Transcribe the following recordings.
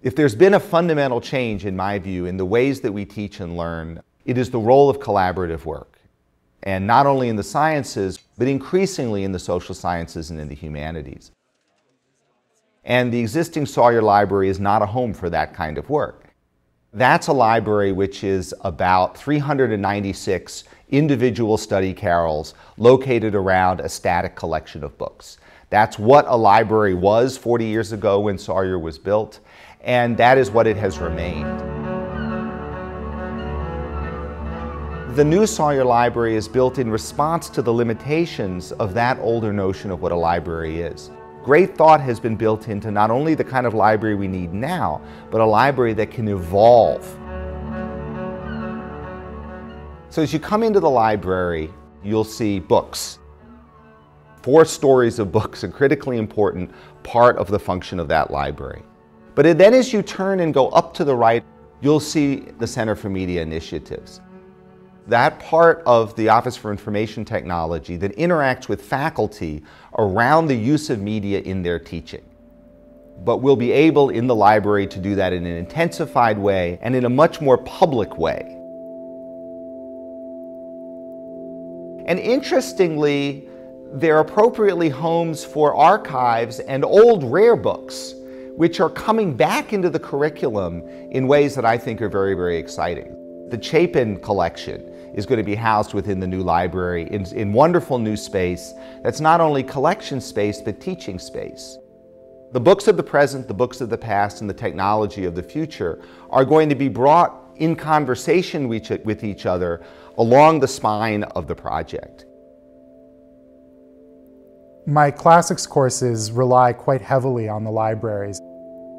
If there's been a fundamental change, in my view, in the ways that we teach and learn, it is the role of collaborative work. And not only in the sciences, but increasingly in the social sciences and in the humanities. And the existing Sawyer Library is not a home for that kind of work. That's a library which is about 396 individual study carrels located around a static collection of books. That's what a library was 40 years ago when Sawyer was built, and that is what it has remained. The new Sawyer Library is built in response to the limitations of that older notion of what a library is. Great thought has been built into not only the kind of library we need now, but a library that can evolve. So as you come into the library, you'll see books. 4 stories of books, a critically important part of the function of that library. But then as you turn and go up to the right, you'll see the Center for Media Initiatives. That part of the Office for Information Technology that interacts with faculty around the use of media in their teaching. But we'll be able in the library to do that in an intensified way and in a much more public way. And interestingly, they're appropriately homes for archives and old rare books, which are coming back into the curriculum in ways that I think are very, very exciting. The Chapin collection is going to be housed within the new library in wonderful new space that's not only collection space, but teaching space. The books of the present, the books of the past, and the technology of the future are going to be brought in conversation with each other along the spine of the project. My classics courses rely quite heavily on the libraries.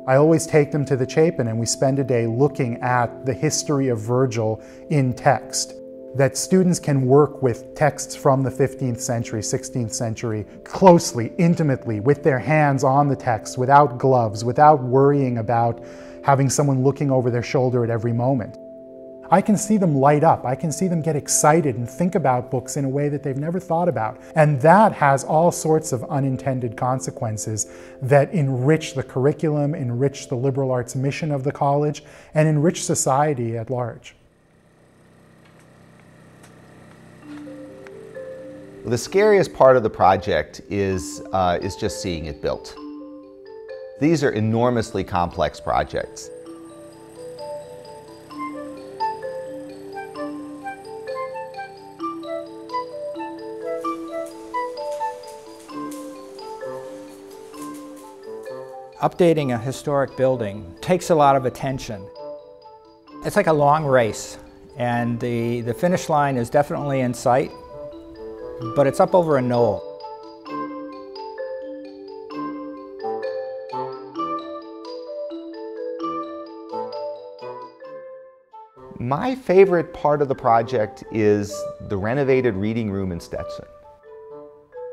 I always take them to the Chapin and we spend a day looking at the history of Virgil in text. That students can work with texts from the 15th century, 16th century, closely, intimately, with their hands on the text, without gloves, without worrying about having someone looking over their shoulder at every moment. I can see them light up. I can see them get excited and think about books in a way that they've never thought about. And that has all sorts of unintended consequences that enrich the curriculum, enrich the liberal arts mission of the college, and enrich society at large. The scariest part of the project is just seeing it built. These are enormously complex projects. Updating a historic building takes a lot of attention. It's like a long race, and the finish line is definitely in sight, but it's up over a knoll. My favorite part of the project is the renovated reading room in Stetson.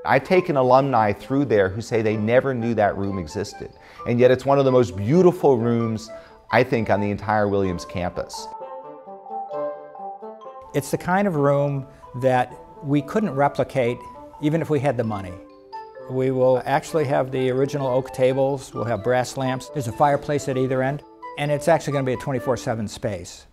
I've taken alumni through there who say they never knew that room existed, and yet it's one of the most beautiful rooms, I think, on the entire Williams campus. It's the kind of room that we couldn't replicate even if we had the money. We will actually have the original oak tables, we'll have brass lamps, there's a fireplace at either end, and it's actually going to be a 24/7 space.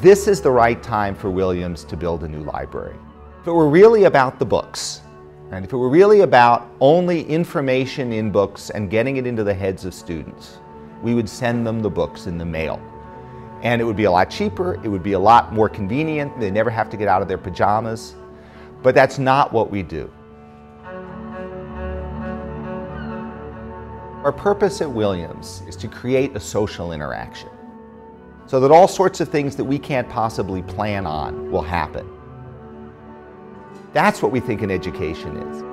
This is the right time for Williams to build a new library. If it were really about the books, and if it were really about only information in books and getting it into the heads of students, we would send them the books in the mail. And it would be a lot cheaper, it would be a lot more convenient, they never have to get out of their pajamas. But that's not what we do. Our purpose at Williams is to create a social interaction so that all sorts of things that we can't possibly plan on will happen. That's what we think an education is.